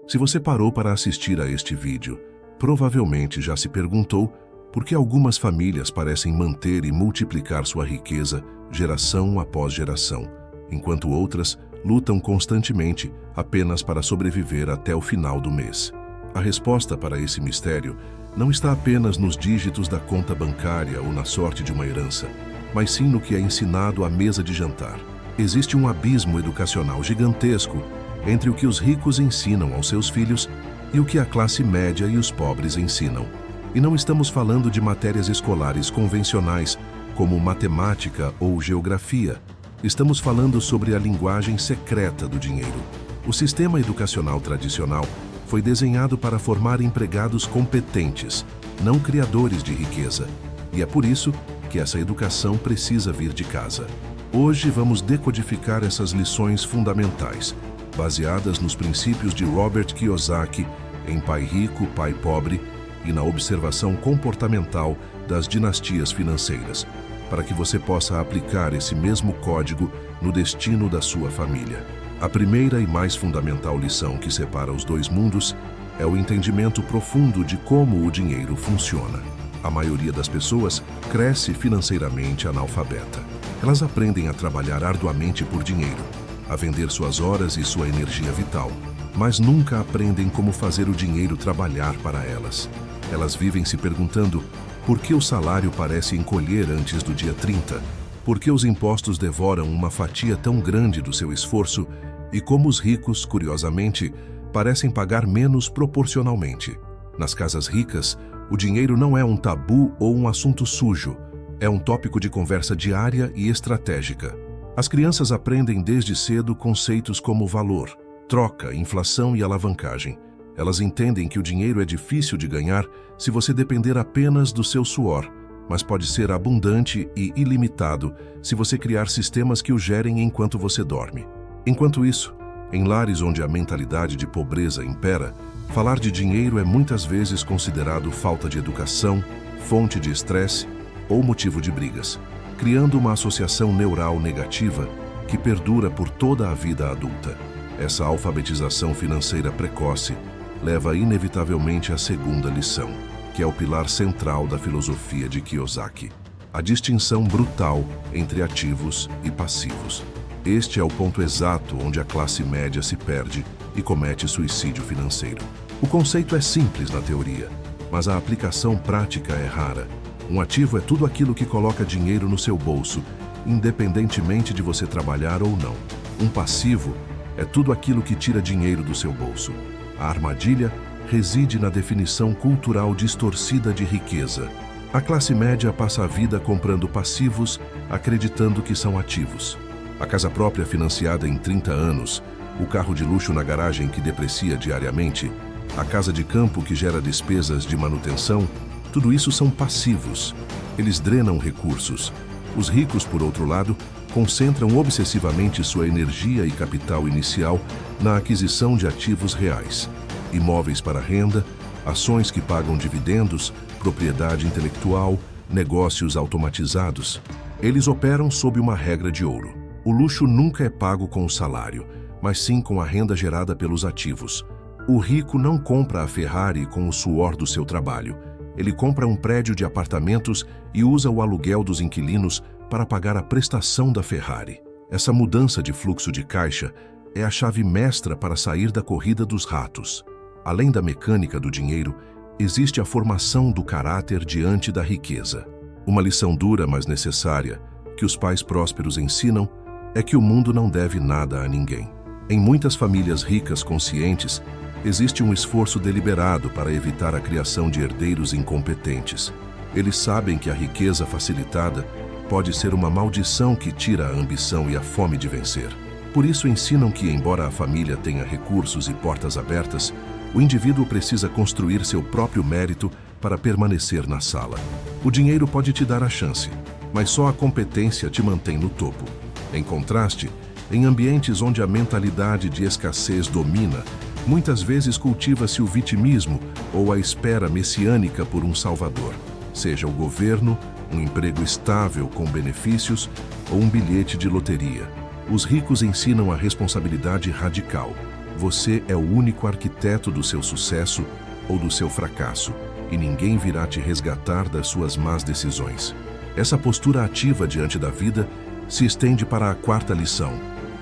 Se você parou para assistir a este vídeo, provavelmente já se perguntou por que algumas famílias parecem manter e multiplicar sua riqueza geração após geração, enquanto outras lutam constantemente apenas para sobreviver até o final do mês. A resposta para esse mistério não está apenas nos dígitos da conta bancária ou na sorte de uma herança, mas sim no que é ensinado à mesa de jantar. Existe um abismo educacional gigantesco entre o que os ricos ensinam aos seus filhos e o que a classe média e os pobres ensinam. E não estamos falando de matérias escolares convencionais, como matemática ou geografia. Estamos falando sobre a linguagem secreta do dinheiro. O sistema educacional tradicional foi desenhado para formar empregados competentes, não criadores de riqueza. E é por isso que essa educação precisa vir de casa. Hoje vamos decodificar essas lições fundamentais, baseadas nos princípios de Robert Kiyosaki em Pai Rico, Pai Pobre e na observação comportamental das dinastias financeiras, para que você possa aplicar esse mesmo código no destino da sua família. A primeira e mais fundamental lição que separa os dois mundos é o entendimento profundo de como o dinheiro funciona. A maioria das pessoas cresce financeiramente analfabeta. Elas aprendem a trabalhar arduamente por dinheiro, a vender suas horas e sua energia vital, mas nunca aprendem como fazer o dinheiro trabalhar para elas. Elas vivem se perguntando por que o salário parece encolher antes do dia 30, por que os impostos devoram uma fatia tão grande do seu esforço e como os ricos, curiosamente, parecem pagar menos proporcionalmente. Nas casas ricas, o dinheiro não é um tabu ou um assunto sujo, é um tópico de conversa diária e estratégica. As crianças aprendem desde cedo conceitos como valor, troca, inflação e alavancagem. Elas entendem que o dinheiro é difícil de ganhar se você depender apenas do seu suor, mas pode ser abundante e ilimitado se você criar sistemas que o gerem enquanto você dorme. Enquanto isso, em lares onde a mentalidade de pobreza impera, falar de dinheiro é muitas vezes considerado falta de educação, fonte de estresse ou motivo de brigas, criando uma associação neural negativa que perdura por toda a vida adulta. Essa alfabetização financeira precoce leva inevitavelmente à segunda lição, que é o pilar central da filosofia de Kiyosaki: a distinção brutal entre ativos e passivos. Este é o ponto exato onde a classe média se perde e comete suicídio financeiro. O conceito é simples na teoria, mas a aplicação prática é rara. Um ativo é tudo aquilo que coloca dinheiro no seu bolso, independentemente de você trabalhar ou não. Um passivo é tudo aquilo que tira dinheiro do seu bolso. A armadilha reside na definição cultural distorcida de riqueza. A classe média passa a vida comprando passivos, acreditando que são ativos. A casa própria financiada em 30 anos, o carro de luxo na garagem que deprecia diariamente, a casa de campo que gera despesas de manutenção, tudo isso são passivos. Eles drenam recursos. Os ricos, por outro lado, concentram obsessivamente sua energia e capital inicial na aquisição de ativos reais, imóveis para renda, ações que pagam dividendos, propriedade intelectual, negócios automatizados. Eles operam sob uma regra de ouro. O luxo nunca é pago com o salário, mas sim com a renda gerada pelos ativos. O rico não compra a Ferrari com o suor do seu trabalho. Ele compra um prédio de apartamentos e usa o aluguel dos inquilinos para pagar a prestação da Ferrari. Essa mudança de fluxo de caixa é a chave mestra para sair da corrida dos ratos. Além da mecânica do dinheiro, existe a formação do caráter diante da riqueza. Uma lição dura, mas necessária, que os pais prósperos ensinam é que o mundo não deve nada a ninguém. Em muitas famílias ricas conscientes, existe um esforço deliberado para evitar a criação de herdeiros incompetentes. Eles sabem que a riqueza facilitada pode ser uma maldição que tira a ambição e a fome de vencer. Por isso ensinam que, embora a família tenha recursos e portas abertas, o indivíduo precisa construir seu próprio mérito para permanecer na sala. O dinheiro pode te dar a chance, mas só a competência te mantém no topo. Em contraste, em ambientes onde a mentalidade de escassez domina, muitas vezes cultiva-se o vitimismo ou a espera messiânica por um salvador, seja o governo, um emprego estável com benefícios ou um bilhete de loteria. Os ricos ensinam a responsabilidade radical. Você é o único arquiteto do seu sucesso ou do seu fracasso, e ninguém virá te resgatar das suas más decisões. Essa postura ativa diante da vida se estende para a quarta lição: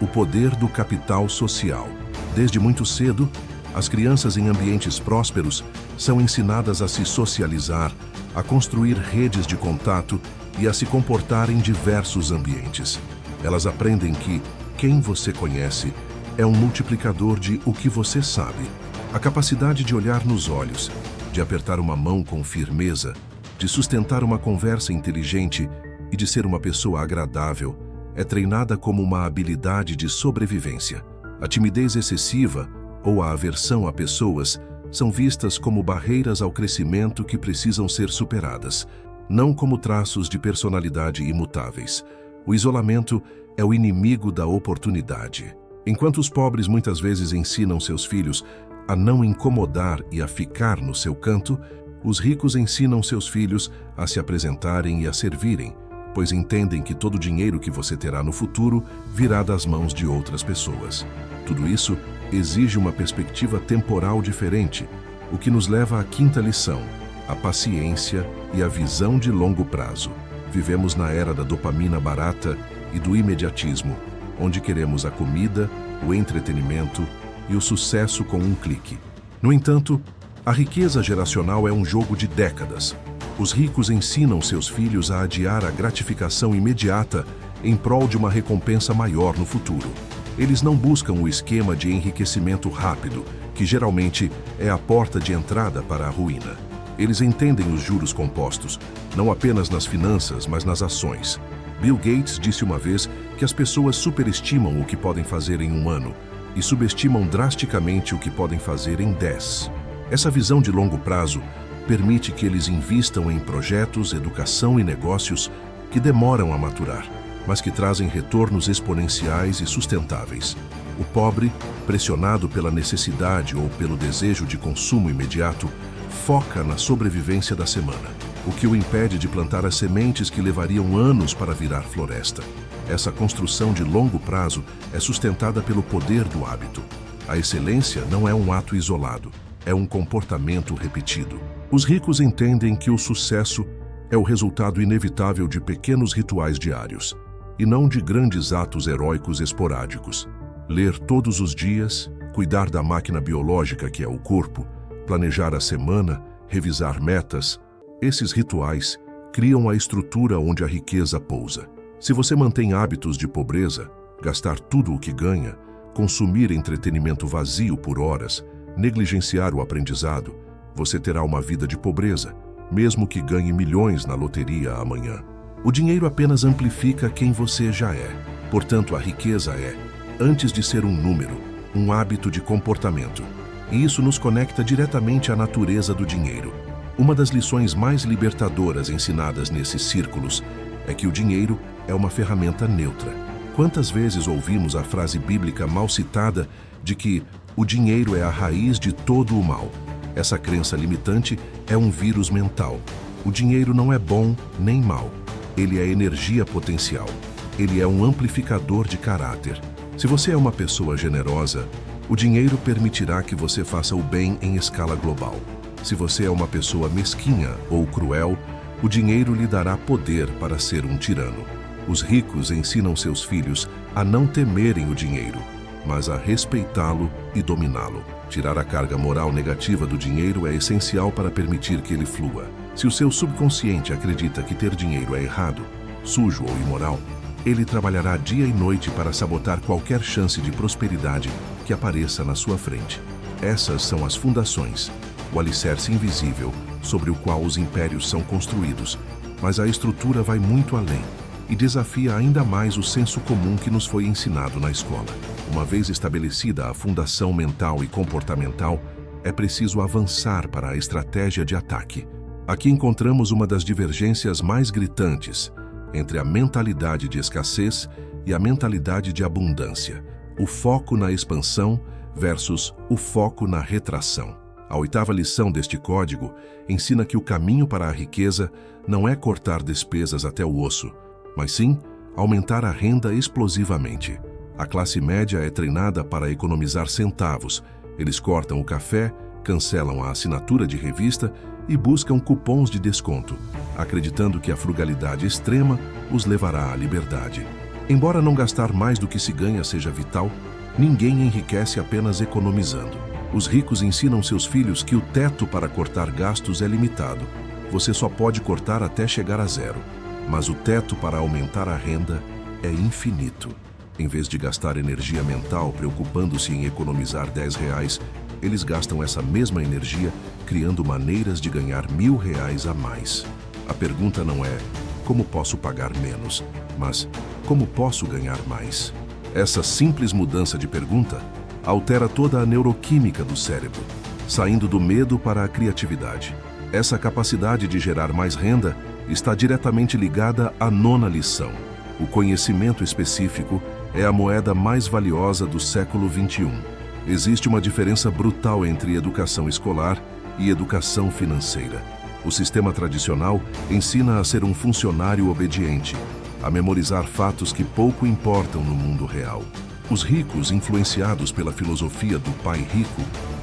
o poder do capital social. Desde muito cedo, as crianças em ambientes prósperos são ensinadas a se socializar, a construir redes de contato e a se comportar em diversos ambientes. Elas aprendem que quem você conhece é um multiplicador de o que você sabe. A capacidade de olhar nos olhos, de apertar uma mão com firmeza, de sustentar uma conversa inteligente e de ser uma pessoa agradável é treinada como uma habilidade de sobrevivência. A timidez excessiva ou a aversão a pessoas são vistas como barreiras ao crescimento que precisam ser superadas, não como traços de personalidade imutáveis. O isolamento é o inimigo da oportunidade. Enquanto os pobres muitas vezes ensinam seus filhos a não incomodar e a ficar no seu canto, os ricos ensinam seus filhos a se apresentarem e a servirem, pois entendem que todo o dinheiro que você terá no futuro virá das mãos de outras pessoas. Tudo isso exige uma perspectiva temporal diferente, o que nos leva à quinta lição: a paciência e a visão de longo prazo. Vivemos na era da dopamina barata e do imediatismo, onde queremos a comida, o entretenimento e o sucesso com um clique. No entanto, a riqueza geracional é um jogo de décadas. Os ricos ensinam seus filhos a adiar a gratificação imediata em prol de uma recompensa maior no futuro. Eles não buscam o esquema de enriquecimento rápido, que geralmente é a porta de entrada para a ruína. Eles entendem os juros compostos, não apenas nas finanças, mas nas ações. Bill Gates disse uma vez que as pessoas superestimam o que podem fazer em um ano e subestimam drasticamente o que podem fazer em 10. Essa visão de longo prazo permite que eles invistam em projetos, educação e negócios que demoram a maturar, mas que trazem retornos exponenciais e sustentáveis. O pobre, pressionado pela necessidade ou pelo desejo de consumo imediato, foca na sobrevivência da semana, o que o impede de plantar as sementes que levariam anos para virar floresta. Essa construção de longo prazo é sustentada pelo poder do hábito. A excelência não é um ato isolado, é um comportamento repetido. Os ricos entendem que o sucesso é o resultado inevitável de pequenos rituais diários, e não de grandes atos heróicos esporádicos. Ler todos os dias, cuidar da máquina biológica que é o corpo, planejar a semana, revisar metas, esses rituais criam a estrutura onde a riqueza pousa. Se você mantém hábitos de pobreza, gastar tudo o que ganha, consumir entretenimento vazio por horas, negligenciar o aprendizado, você terá uma vida de pobreza, mesmo que ganhe milhões na loteria amanhã. O dinheiro apenas amplifica quem você já é. Portanto, a riqueza é, antes de ser um número, um hábito de comportamento. E isso nos conecta diretamente à natureza do dinheiro. Uma das lições mais libertadoras ensinadas nesses círculos é que o dinheiro é uma ferramenta neutra. Quantas vezes ouvimos a frase bíblica mal citada de que o dinheiro é a raiz de todo o mal? Essa crença limitante é um vírus mental. O dinheiro não é bom nem mal. Ele é energia potencial. Ele é um amplificador de caráter. Se você é uma pessoa generosa, o dinheiro permitirá que você faça o bem em escala global. Se você é uma pessoa mesquinha ou cruel, o dinheiro lhe dará poder para ser um tirano. Os ricos ensinam seus filhos a não temerem o dinheiro, mas a respeitá-lo e dominá-lo. Tirar a carga moral negativa do dinheiro é essencial para permitir que ele flua. Se o seu subconsciente acredita que ter dinheiro é errado, sujo ou imoral, ele trabalhará dia e noite para sabotar qualquer chance de prosperidade que apareça na sua frente. Essas são as fundações, o alicerce invisível sobre o qual os impérios são construídos, mas a estrutura vai muito além e desafia ainda mais o senso comum que nos foi ensinado na escola. Uma vez estabelecida a fundação mental e comportamental, é preciso avançar para a estratégia de ataque. Aqui encontramos uma das divergências mais gritantes entre a mentalidade de escassez e a mentalidade de abundância, o foco na expansão versus o foco na retração. A oitava lição deste código ensina que o caminho para a riqueza não é cortar despesas até o osso, mas sim aumentar a renda explosivamente. A classe média é treinada para economizar centavos. Eles cortam o café, cancelam a assinatura de revista e buscam cupons de desconto, acreditando que a frugalidade extrema os levará à liberdade. Embora não gastar mais do que se ganha seja vital, ninguém enriquece apenas economizando. Os ricos ensinam seus filhos que o teto para cortar gastos é limitado. Você só pode cortar até chegar a zero. Mas o teto para aumentar a renda é infinito. Em vez de gastar energia mental preocupando-se em economizar R$10, eles gastam essa mesma energia criando maneiras de ganhar R$1.000 a mais. A pergunta não é como posso pagar menos, mas como posso ganhar mais. Essa simples mudança de pergunta altera toda a neuroquímica do cérebro, saindo do medo para a criatividade. Essa capacidade de gerar mais renda está diretamente ligada à 9ª lição. O conhecimento específico é a moeda mais valiosa do século XXI. Existe uma diferença brutal entre educação escolar e educação financeira. O sistema tradicional ensina a ser um funcionário obediente, a memorizar fatos que pouco importam no mundo real. Os ricos, influenciados pela filosofia do pai rico,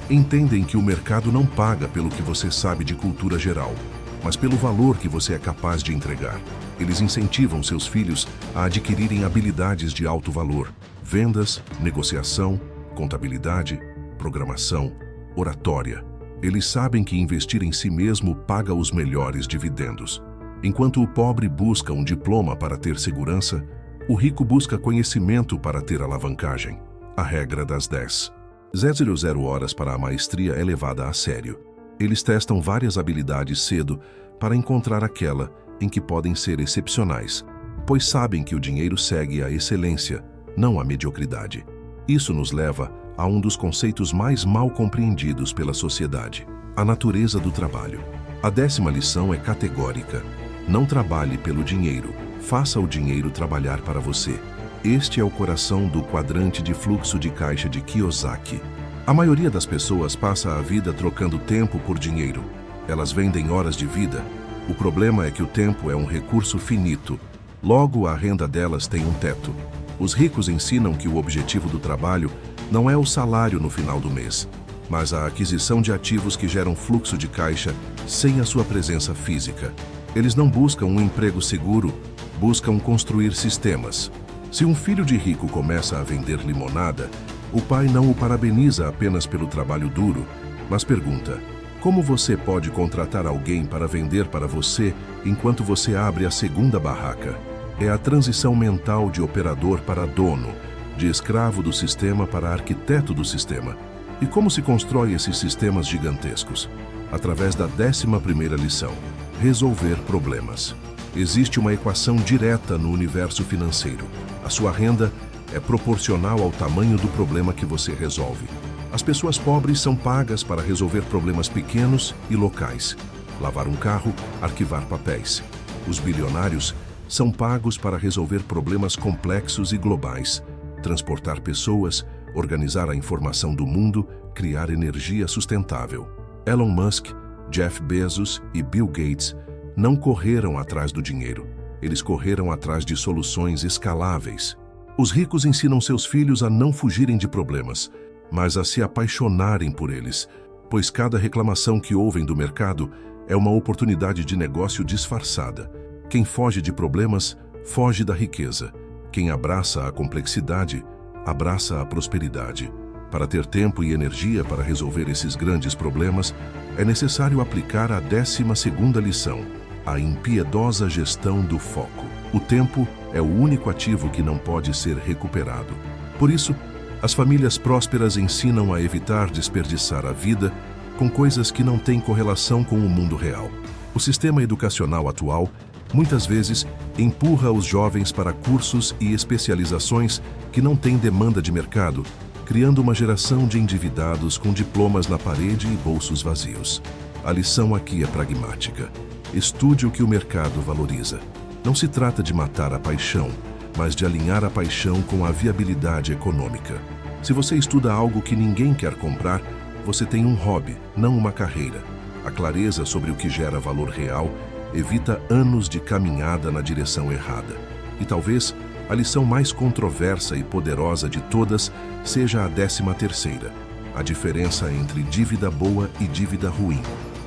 entendem que o mercado não paga pelo que você sabe de cultura geral, mas pelo valor que você é capaz de entregar. Eles incentivam seus filhos a adquirirem habilidades de alto valor: vendas, negociação, contabilidade, programação, oratória. Eles sabem que investir em si mesmo paga os melhores dividendos. Enquanto o pobre busca um diploma para ter segurança, o rico busca conhecimento para ter alavancagem. A regra das 10. 0 horas para a maestria é levada a sério. Eles testam várias habilidades cedo para encontrar aquela em que podem ser excepcionais, pois sabem que o dinheiro segue a excelência, não a mediocridade. Isso nos leva a um dos conceitos mais mal compreendidos pela sociedade: a natureza do trabalho. A 10ª lição é categórica: não trabalhe pelo dinheiro, faça o dinheiro trabalhar para você. Este é o coração do quadrante de fluxo de caixa de Kiyosaki. A maioria das pessoas passa a vida trocando tempo por dinheiro. Elas vendem horas de vida. O problema é que o tempo é um recurso finito. Logo, a renda delas tem um teto. Os ricos ensinam que o objetivo do trabalho não é o salário no final do mês, mas a aquisição de ativos que geram fluxo de caixa sem a sua presença física. Eles não buscam um emprego seguro, buscam construir sistemas. Se um filho de rico começa a vender limonada, o pai não o parabeniza apenas pelo trabalho duro, mas pergunta: como você pode contratar alguém para vender para você enquanto você abre a segunda barraca? É a transição mental de operador para dono, de escravo do sistema para arquiteto do sistema. E como se constrói esses sistemas gigantescos? Através da 11ª lição: resolver problemas. Existe uma equação direta no universo financeiro. A sua renda é proporcional ao tamanho do problema que você resolve. As pessoas pobres são pagas para resolver problemas pequenos e locais: lavar um carro, arquivar papéis. Os bilionários são pagos para resolver problemas complexos e globais: transportar pessoas, organizar a informação do mundo, criar energia sustentável. Elon Musk, Jeff Bezos e Bill Gates não correram atrás do dinheiro. Eles correram atrás de soluções escaláveis. Os ricos ensinam seus filhos a não fugirem de problemas, mas a se apaixonarem por eles, pois cada reclamação que ouvem do mercado é uma oportunidade de negócio disfarçada. Quem foge de problemas, foge da riqueza. Quem abraça a complexidade, abraça a prosperidade. Para ter tempo e energia para resolver esses grandes problemas, é necessário aplicar a 12ª lição: a impiedosa gestão do foco. O tempo é o único ativo que não pode ser recuperado. Por isso, as famílias prósperas ensinam a evitar desperdiçar a vida com coisas que não têm correlação com o mundo real. O sistema educacional atual muitas vezes empurra os jovens para cursos e especializações que não têm demanda de mercado, criando uma geração de endividados com diplomas na parede e bolsos vazios. A lição aqui é pragmática: estude o que o mercado valoriza. Não se trata de matar a paixão, mas de alinhar a paixão com a viabilidade econômica. Se você estuda algo que ninguém quer comprar, você tem um hobby, não uma carreira. A clareza sobre o que gera valor real evita anos de caminhada na direção errada. E talvez a lição mais controversa e poderosa de todas seja a 13ª, a diferença entre dívida boa e dívida ruim.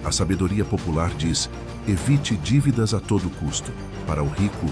A sabedoria popular diz: evite dívidas a todo custo. Para o rico,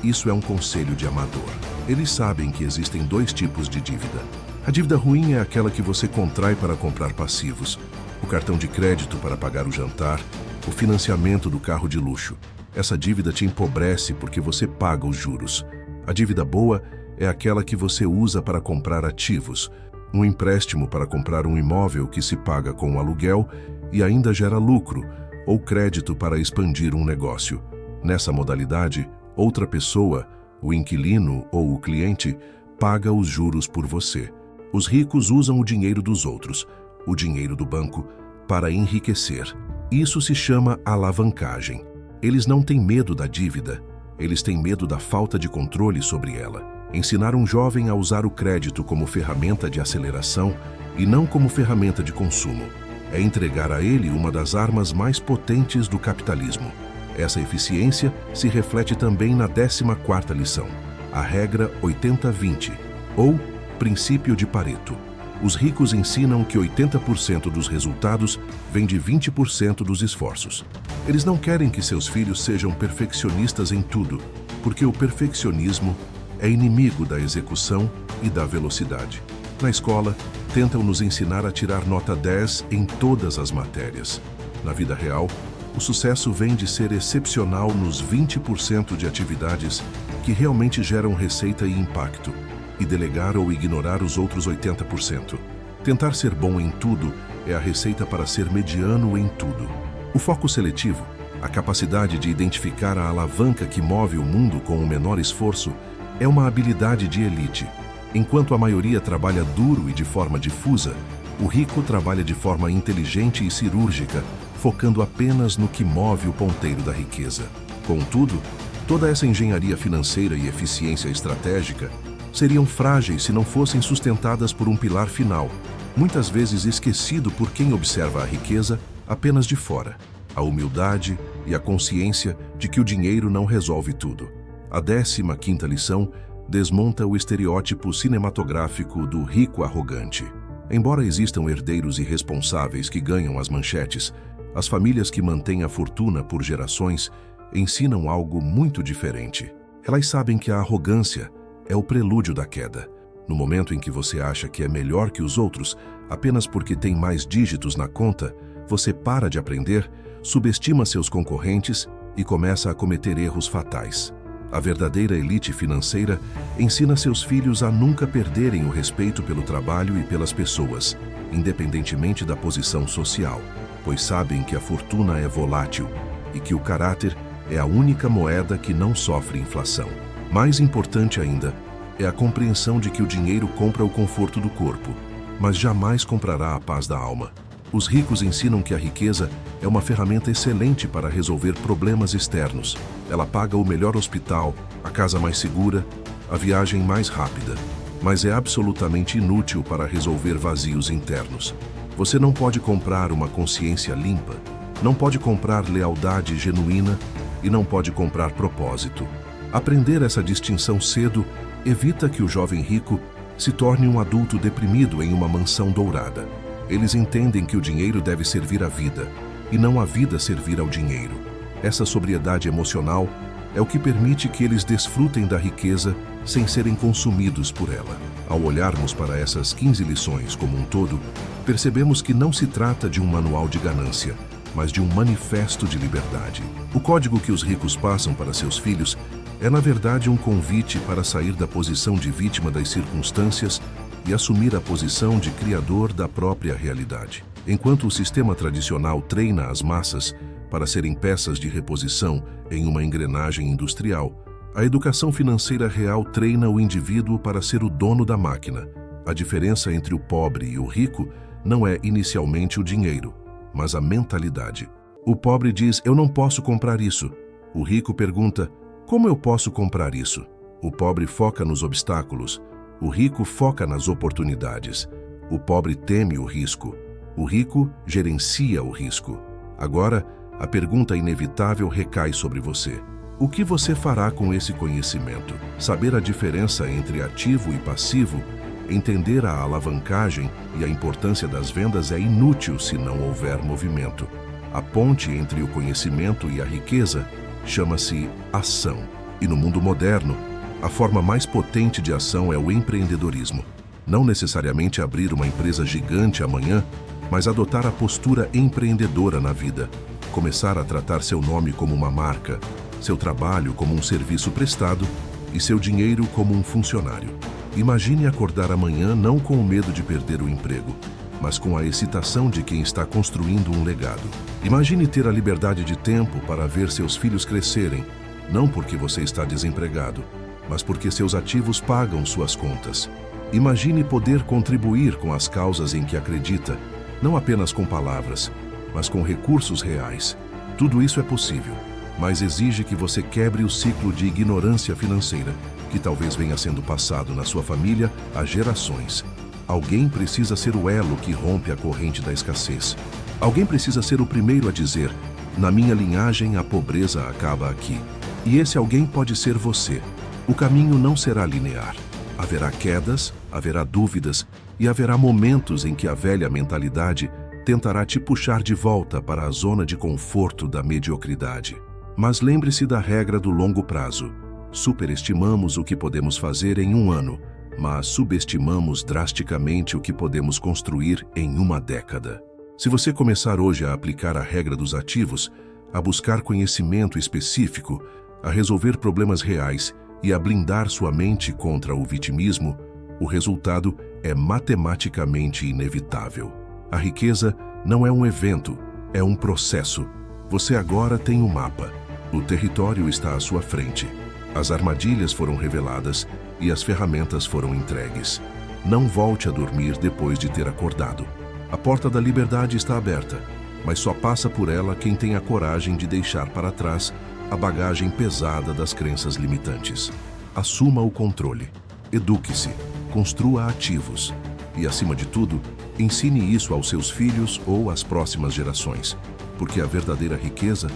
isso é um conselho de amador. Eles sabem que existem dois tipos de dívida. A dívida ruim é aquela que você contrai para comprar passivos, o cartão de crédito para pagar o jantar, o financiamento do carro de luxo. Essa dívida te empobrece porque você paga os juros. A dívida boa é aquela que você usa para comprar ativos, um empréstimo para comprar um imóvel que se paga com um aluguel e ainda gera lucro, ou crédito para expandir um negócio. Nessa modalidade, outra pessoa, o inquilino ou o cliente, paga os juros por você. Os ricos usam o dinheiro dos outros, o dinheiro do banco, para enriquecer. Isso se chama alavancagem. Eles não têm medo da dívida, eles têm medo da falta de controle sobre ela. Ensinar um jovem a usar o crédito como ferramenta de aceleração e não como ferramenta de consumo é entregar a ele uma das armas mais potentes do capitalismo. Essa eficiência se reflete também na 14ª lição, a regra 80-20, ou princípio de Pareto. Os ricos ensinam que 80% dos resultados vem de 20% dos esforços. Eles não querem que seus filhos sejam perfeccionistas em tudo, porque o perfeccionismo é inimigo da execução e da velocidade. Na escola, tentam nos ensinar a tirar nota 10 em todas as matérias. Na vida real, o sucesso vem de ser excepcional nos 20% de atividades que realmente geram receita e impacto, e delegar ou ignorar os outros 80%. Tentar ser bom em tudo é a receita para ser mediano em tudo. O foco seletivo, a capacidade de identificar a alavanca que move o mundo com o menor esforço, é uma habilidade de elite. Enquanto a maioria trabalha duro e de forma difusa, o rico trabalha de forma inteligente e cirúrgica, focando apenas no que move o ponteiro da riqueza. Contudo, toda essa engenharia financeira e eficiência estratégica seriam frágeis se não fossem sustentadas por um pilar final, muitas vezes esquecido por quem observa a riqueza apenas de fora: a humildade e a consciência de que o dinheiro não resolve tudo. A 15ª lição desmonta o estereótipo cinematográfico do rico arrogante. Embora existam herdeiros irresponsáveis que ganham as manchetes, as famílias que mantêm a fortuna por gerações ensinam algo muito diferente. Elas sabem que a arrogância é o prelúdio da queda. No momento em que você acha que é melhor que os outros, apenas porque tem mais dígitos na conta, você para de aprender, subestima seus concorrentes e começa a cometer erros fatais. A verdadeira elite financeira ensina seus filhos a nunca perderem o respeito pelo trabalho e pelas pessoas, independentemente da posição social, pois sabem que a fortuna é volátil e que o caráter é a única moeda que não sofre inflação. Mais importante ainda é a compreensão de que o dinheiro compra o conforto do corpo, mas jamais comprará a paz da alma. Os ricos ensinam que a riqueza é uma ferramenta excelente para resolver problemas externos. Ela paga o melhor hospital, a casa mais segura, a viagem mais rápida, mas é absolutamente inútil para resolver vazios internos. Você não pode comprar uma consciência limpa, não pode comprar lealdade genuína e não pode comprar propósito. Aprender essa distinção cedo evita que o jovem rico se torne um adulto deprimido em uma mansão dourada. Eles entendem que o dinheiro deve servir à vida, e não a vida servir ao dinheiro. Essa sobriedade emocional é o que permite que eles desfrutem da riqueza sem serem consumidos por ela. Ao olharmos para essas 15 lições como um todo, percebemos que não se trata de um manual de ganância, mas de um manifesto de liberdade. O código que os ricos passam para seus filhos é, na verdade, um convite para sair da posição de vítima das circunstâncias e assumir a posição de criador da própria realidade. Enquanto o sistema tradicional treina as massas para serem peças de reposição em uma engrenagem industrial, a educação financeira real treina o indivíduo para ser o dono da máquina. A diferença entre o pobre e o rico não é inicialmente o dinheiro, mas a mentalidade. O pobre diz: "Eu não posso comprar isso." O rico pergunta: "Como eu posso comprar isso?" O pobre foca nos obstáculos. O rico foca nas oportunidades. O pobre teme o risco. O rico gerencia o risco. Agora, a pergunta inevitável recai sobre você: O que você fará com esse conhecimento? Saber a diferença entre ativo e passivo, entender a alavancagem e a importância das vendas é inútil se não houver movimento. A ponte entre o conhecimento e a riqueza chama-se ação. E no mundo moderno, a forma mais potente de ação é o empreendedorismo. Não necessariamente abrir uma empresa gigante amanhã, mas adotar a postura empreendedora na vida. Começar a tratar seu nome como uma marca, seu trabalho como um serviço prestado e seu dinheiro como um funcionário. Imagine acordar amanhã não com o medo de perder o emprego, mas com a excitação de quem está construindo um legado. Imagine ter a liberdade de tempo para ver seus filhos crescerem, não porque você está desempregado, mas porque seus ativos pagam suas contas. Imagine poder contribuir com as causas em que acredita, não apenas com palavras, mas com recursos reais. Tudo isso é possível, mas exige que você quebre o ciclo de ignorância financeira, que talvez venha sendo passado na sua família há gerações. Alguém precisa ser o elo que rompe a corrente da escassez. Alguém precisa ser o primeiro a dizer: na minha linhagem a pobreza acaba aqui. E esse alguém pode ser você. O caminho não será linear. Haverá quedas, haverá dúvidas e haverá momentos em que a velha mentalidade tentará te puxar de volta para a zona de conforto da mediocridade. Mas lembre-se da regra do longo prazo. Superestimamos o que podemos fazer em um ano, mas subestimamos drasticamente o que podemos construir em uma década. Se você começar hoje a aplicar a regra dos ativos, a buscar conhecimento específico, a resolver problemas reais e a blindar sua mente contra o vitimismo, o resultado é matematicamente inevitável. A riqueza não é um evento, é um processo. Você agora tem um mapa. O território está à sua frente. As armadilhas foram reveladas e as ferramentas foram entregues. Não volte a dormir depois de ter acordado. A porta da liberdade está aberta, mas só passa por ela quem tem a coragem de deixar para trás a bagagem pesada das crenças limitantes. Assuma o controle. Eduque-se. Construa ativos. E, acima de tudo, ensine isso aos seus filhos ou às próximas gerações. Porque a verdadeira riqueza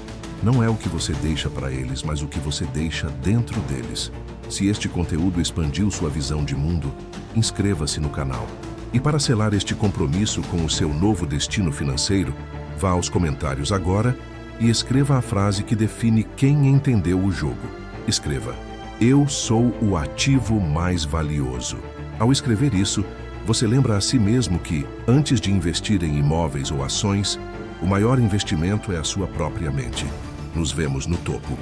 não é o que você deixa para eles, mas o que você deixa dentro deles. Se este conteúdo expandiu sua visão de mundo, inscreva-se no canal. E para selar este compromisso com o seu novo destino financeiro, vá aos comentários agora e escreva a frase que define quem entendeu o jogo. Escreva: eu sou o ativo mais valioso. Ao escrever isso, você lembra a si mesmo que, antes de investir em imóveis ou ações, o maior investimento é a sua própria mente. Nos vemos no topo.